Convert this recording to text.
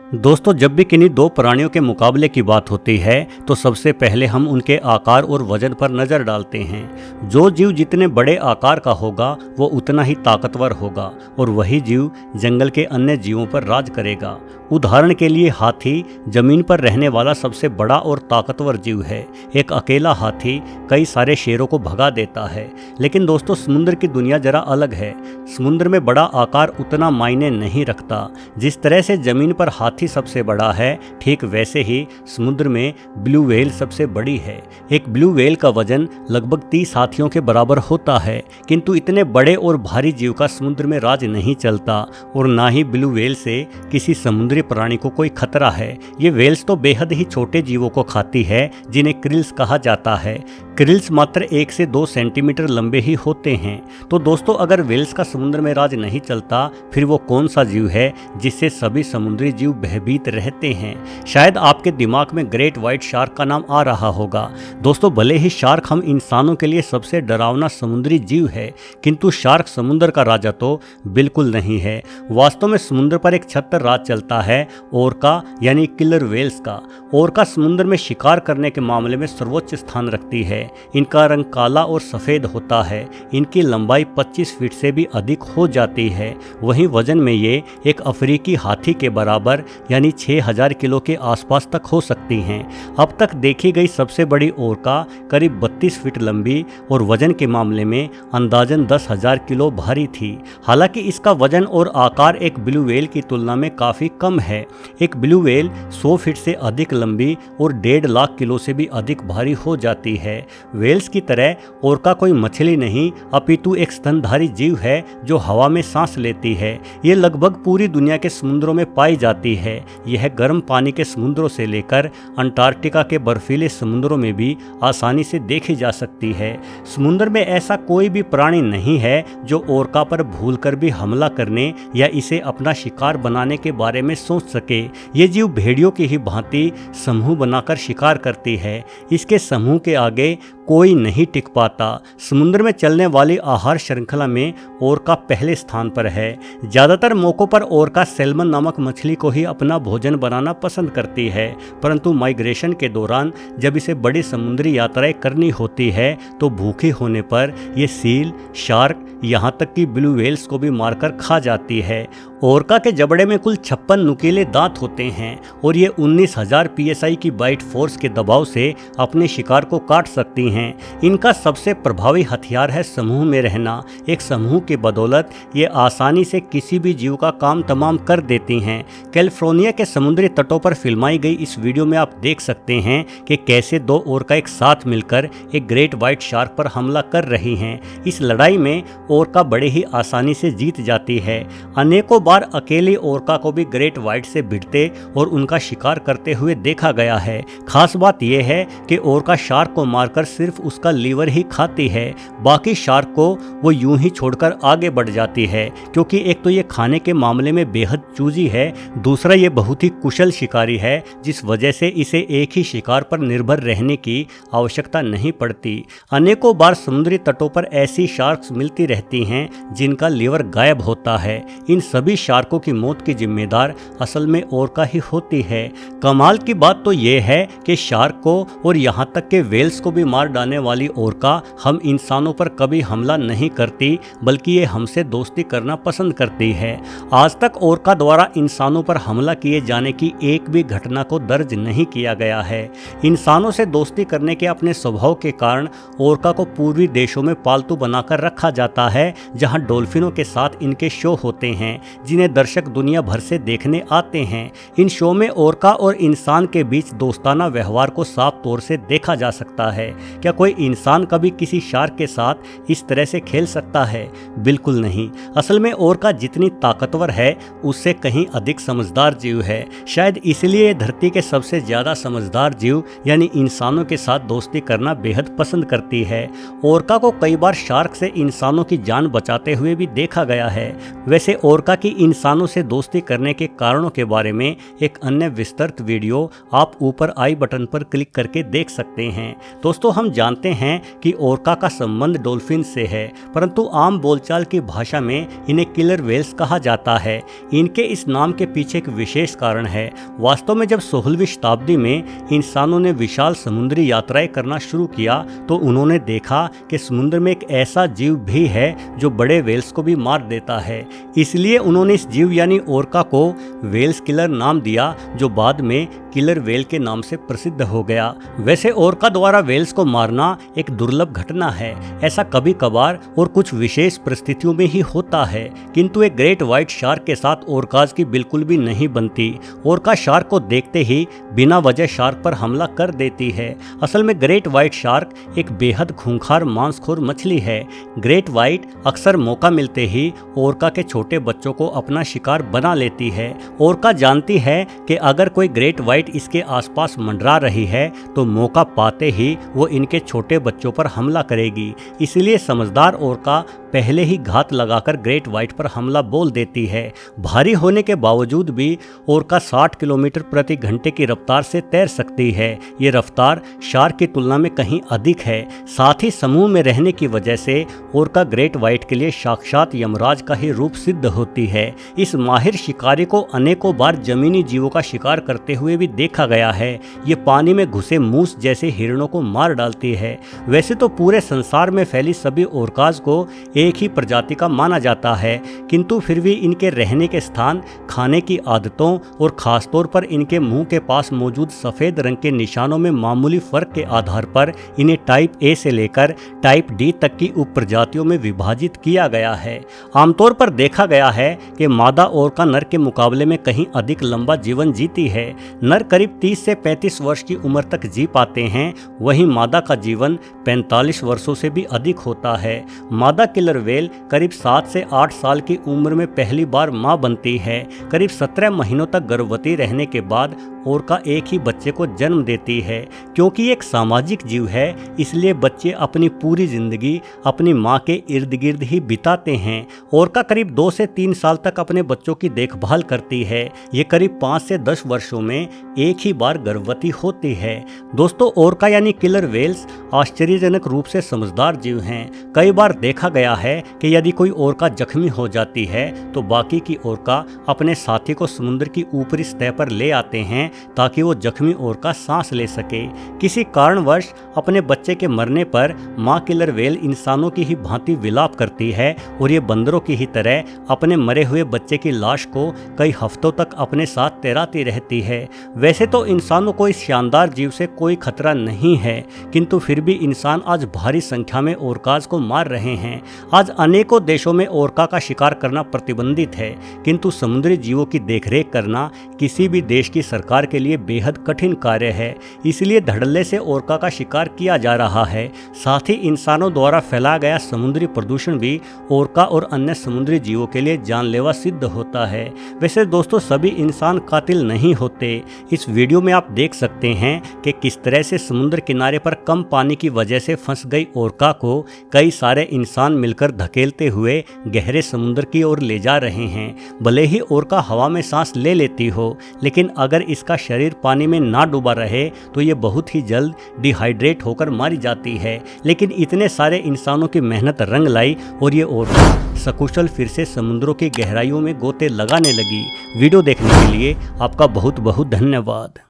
दोस्तों, जब भी किन्हीं दो प्राणियों के मुकाबले की बात होती है तो सबसे पहले हम उनके आकार और वजन पर नज़र डालते हैं। जो जीव जितने बड़े आकार का होगा वो उतना ही ताकतवर होगा और वही जीव जंगल के अन्य जीवों पर राज करेगा। उदाहरण के लिए हाथी जमीन पर रहने वाला सबसे बड़ा और ताकतवर जीव है। एक अकेला हाथी कई सारे शेरों को भगा देता है। लेकिन दोस्तों, समुद्र की दुनिया जरा अलग है। समुद्र में बड़ा आकार उतना मायने नहीं रखता। जिस तरह से जमीन पर हाथी सबसे बड़ा है, ठीक वैसे ही समुद्र में ब्लू व्हेल सबसे बड़ी है। एक ब्लू व्हेल का वजन लगभग 30 हाथियों के बराबर होता है। किंतु इतने बड़े और भारी जीव का समुद्र में राज नहीं चलता और ना ही ब्लू व्हेल से किसी समुद्री प्राणी को कोई खतरा है। ये व्हेल्स तो बेहद ही छोटे जीवों को खाती है जिन्हें क्रिल्स कहा जाता है। क्रिल्स मात्र 1 से 2 सेंटीमीटर लंबे ही होते हैं। तो दोस्तों, अगर व्हेल्स का समुद्र में राज नहीं चलता, फिर वो कौन सा जीव है जिससे सभी समुद्री जीव भयभीत रहते हैं? शायद आपके दिमाग में ग्रेट व्हाइट शार्क का नाम आ रहा होगा। दोस्तों, भले ही शार्क हम इंसानों के लिए सबसे डरावना समुद्री जीव है, किंतु शार्क समुद्र का राजा तो बिल्कुल नहीं है। वास्तव में समुद्र पर एक छत्र राज चलता है, ओरका यानी किलर व्हेल्स का। ओरका समुद्र में शिकार करने के मामले में सर्वोच्च स्थान रखती है। इनका रंग काला और सफ़ेद होता है। इनकी लंबाई 25 फीट से भी अधिक हो जाती है। वहीं वजन में ये एक अफ्रीकी हाथी के बराबर यानी 6000 किलो के आसपास तक हो सकती हैं। अब तक देखी गई सबसे बड़ी ओरका करीब 32 फीट लंबी और वजन के मामले में अंदाजन 10,000 किलो भारी थी। हालांकि इसका वजन और आकार एक ब्लू व्हेल की तुलना में काफ़ी कम है। एक ब्लू व्हेल 100 फीट से अधिक लंबी और 1.5 लाख किलो से भी अधिक भारी हो जाती है। व्हेल्स की तरह ओरका कोई मछली नहीं, अपितु एक स्तनधारी जीव है जो हवा में सांस लेती है। ये लगभग पूरी दुनिया के समुद्रों में पाई जाती है। यह गर्म पानी के समुद्रों से लेकर अंटार्कटिका के बर्फीले समुद्रों में भी आसानी से देखी जा सकती है। समुद्र में ऐसा कोई भी प्राणी नहीं है जो ओरका पर भूलकर भी हमला करने या इसे अपना शिकार बनाने के बारे में सोच सके। ये जीव भेड़ियों की ही भांति समूह बनाकर शिकार करती है। इसके समूह के आगे कोई नहीं टिक पाता। समुद्र में चलने वाली आहार श्रृंखला में ओरका पहले स्थान पर है। ज़्यादातर मौक़ों पर ओरका सैल्मन नामक मछली को ही अपना भोजन बनाना पसंद करती है, परंतु माइग्रेशन के दौरान जब इसे बड़ी समुद्री यात्राएं करनी होती है तो भूखी होने पर ये सील, शार्क, यहाँ तक कि ब्लू व्हेल्स को भी मारकर खा जाती है। ओरका के जबड़े में कुल 56 नुकीले दांत होते हैं और ये 19,000 PSI की बाइट फोर्स के दबाव से अपने शिकार को काट सकती हैं। इनका सबसे प्रभावी हथियार है समूह में रहना। एक समूह की बदौलत ये आसानी से किसी भी जीव का काम तमाम कर देती हैं। कैलिफोर्निया के समुद्री तटों पर फिल्माई गई इस वीडियो में आप देख सकते हैं कि कैसे 2 ओरका एक साथ मिलकर एक ग्रेट व्हाइट शार्क पर हमला कर रही हैं। इस लड़ाई में ओरका बड़े ही आसानी से जीत जाती है। अनेकों बार अकेली ओरका को भी ग्रेट व्हाइट से भिड़ते और उनका शिकार करते हुए देखा गया है। खास बात यह है कि ओरका शार्क को मारकर सिर्फ उसका लीवर ही खाती है। बाकी शार्क को वो यूं ही छोड़कर आगे बढ़ जाती है, क्योंकि एक तो ये खाने के मामले में बेहद चूजी है, दूसरा ये बहुत ही कुशल शिकारी है, जिस वजह से इसे एक ही शिकार पर निर्भर रहने की आवश्यकता नहीं पड़ती। अनेकों बार समुद्री तटों पर ऐसी शार्क्स मिलती रहती हैं जिनका लीवर गायब होता है। इन सभी शार्कों की मौत की जिम्मेदार असल में ओरका ही होती है। कमाल की बात तो ये है कि शार्क को और यहाँ तक के व्हेल्स को भी मार डालने वाली ओरका हम इंसानों पर कभी हमला नहीं करती, बल्कि ये हमसे दोस्ती करना पसंद करती है। आज तक ओरका द्वारा इंसानों पर हमला किए जाने की एक भी घटना को दर्ज नहीं किया गया है। इंसानों से दोस्ती करने के अपने स्वभाव के कारण ओरका को पूर्वी देशों में पालतू बनाकर रखा जाता है, जहाँ डॉल्फिनों के साथ इनके शो होते हैं जिन्हें दर्शक दुनिया भर से देखने आते हैं। इन शो में ओरका और इंसान के बीच दोस्ताना व्यवहार को साफ तौर से देखा जा सकता है। क्या कोई इंसान कभी किसी शार्क के साथ इस तरह से खेल सकता है? बिल्कुल नहीं। असल में ओरका जितनी ताकतवर है उससे कहीं अधिक समझदार जीव है। शायद इसलिए धरती के सबसे ज़्यादा समझदार जीव यानी इंसानों के साथ दोस्ती करना बेहद पसंद करती है। ओरका को कई बार शार्क से इंसानों की जान बचाते हुए भी देखा गया है। वैसे ओरका की इंसानों से दोस्ती करने के कारणों के बारे में एक अन्य विस्तृत वीडियो आप ऊपर आई बटन पर क्लिक करके देख सकते हैं। दोस्तों, हम जानते हैं कि ओरका का संबंध डॉल्फिन से है, परंतु आम बोलचाल की भाषा में इन्हें किलर व्हेल्स कहा जाता है। इनके इस नाम के पीछे एक विशेष कारण है। वास्तव में जब 16वीं शताब्दी में इंसानों ने विशाल समुद्री यात्राएं करना शुरू किया तो उन्होंने देखा कि समुद्र में एक ऐसा जीव भी है जो बड़े व्हेल्स को भी मार देता है। इसलिए उन्होंने इस जीव यानी ओरका को व्हेल्स किलर नाम दिया, जो बाद में किलर व्हेल के नाम से प्रसिद्ध हो गया। वैसे ओरका द्वारा व्हेल्स को मारना एक दुर्लभ घटना है। ऐसा कभी कभार और कुछ विशेष परिस्थितियों में ही होता है, किंतु एक ग्रेट व्हाइट शार्क के साथ ओरकाज की बिल्कुल भी नहीं बनती। ओरका शार्क को देखते ही बिना वजह शार्क पर हमला कर देती है। असल में ग्रेट व्हाइट शार्क एक बेहद खूंखार मांसखोर मछली है। ग्रेट व्हाइट अक्सर मौका मिलते ही ओरका के छोटे बच्चों को अपना शिकार बना लेती है। ओरका जानती है कि अगर कोई ग्रेट व्हाइट इसके आसपास मंडरा रही है तो मौका पाते ही वो इनके छोटे बच्चों पर हमला करेगी। इसलिए समझदार ओरका पहले ही घात लगाकर ग्रेट व्हाइट पर हमला बोल देती है। भारी होने के बावजूद भी ओरका 60 किलोमीटर प्रति घंटे की रफ्तार से तैर सकती है। ये रफ्तार शार्क की तुलना में कहीं अधिक है। साथ ही समूह में रहने की वजह से ओरका ग्रेट व्हाइट के लिए साक्षात यमराज का ही रूप सिद्ध होती है। इस माहिर शिकारी को अनेकों बार जमीनी जीवों का शिकार करते हुए भी देखा गया है। ये पानी में घुसे मूस जैसे हिरणों को मार डालती है। वैसे तो पूरे संसार में फैली सभी ओरकाज को एक ही प्रजाति का माना जाता है, किंतु फिर भी इनके रहने के स्थान, खाने की आदतों और खासतौर पर इनके मुंह के पास मौजूद सफ़ेद रंग के निशानों में मामूली फर्क के आधार पर इन्हें टाइप ए से लेकर टाइप डी तक की उप प्रजातियों में विभाजित किया गया है। आमतौर पर देखा गया है कि मादा ओरका नर के मुकाबले में कहीं अधिक लंबा जीवन जीती है। नर करीब 30 से 35 वर्ष की उम्र तक जी पाते हैं, वहीं मादा का जीवन 45 वर्षों से भी अधिक होता है। मादा किलर व्हेल करीब 7 से 8 साल की उम्र में पहली बार मां बनती है। करीब 17 महीनों तक गर्भवती रहने के बाद ओरका एक ही बच्चे को जन्म देती है। क्योंकि एक सामाजिक जीव है, इसलिए बच्चे अपनी पूरी जिंदगी अपनी मां के इर्द गिर्द ही बिताते हैं। ओरका करीब 2 से 3 साल तक अपने बच्चों की देखभाल करती है। ये करीब 5 से 10 वर्षों में एक ही बार गर्भवती होती है। दोस्तों, ओरका यानी किलर व्हेल्स आश्चर्यजनक रूप से समझदार जीव हैं। कई बार देखा गया है कि यदि कोई ओरका जख्मी हो जाती है तो बाकी की ओरका अपने साथी को समुद्र की ऊपरी सतह पर ले आते हैं ताकि वो जख्मी ओरका सांस ले सके। किसी कारणवश अपने बच्चे के मरने पर मां किलर व्हेल इंसानों की ही भांति विलाप करती है और ये बंदरों की ही तरह अपने मरे हुए बच्चे की लाश को कई हफ्तों तक अपने साथ तैराती रहती है। वैसे तो इंसानों को इस शानदार जीव से कोई खतरा नहीं है, किंतु फिर भी इंसान आज भारी संख्या में ओरकाज को मार रहे हैं। आज अनेकों देशों में ओरका का शिकार करना प्रतिबंधित है, किंतु समुद्री जीवों की देखरेख करना किसी भी देश की सरकार के लिए बेहद कठिन कार्य है। इसलिए धड़ल्ले से ओरका का शिकार किया जा रहा है। साथ ही इंसानों द्वारा फैलाया गया समुद्री प्रदूषण भी ओरका और अन्य समुद्री जीवों के लिए जानलेवा सिद्ध होता है। वैसे दोस्तों, सभी इंसान कातिल नहीं होते। इस वीडियो में आप देख सकते हैं कि किस तरह से समुद्र किनारे पर कम पानी की वजह से फंस गई ओरका को कई सारे इंसान मिलकर धकेलते हुए गहरे समुद्र की ओर ले जा रहे हैं। भले ही ओरका हवा में सांस ले लेती हो, लेकिन अगर इसका शरीर पानी में ना डूबा रहे तो ये बहुत ही जल्द डिहाइड्रेट होकर मारी जाती है। लेकिन इतने सारे इंसानों की मेहनत रंग लाई और ये ओरका सकुशल फिर से समुद्रों की गहराइयों में गोते लगाने लगी। वीडियो देखने के लिए आपका बहुत बहुत धन्यवाद।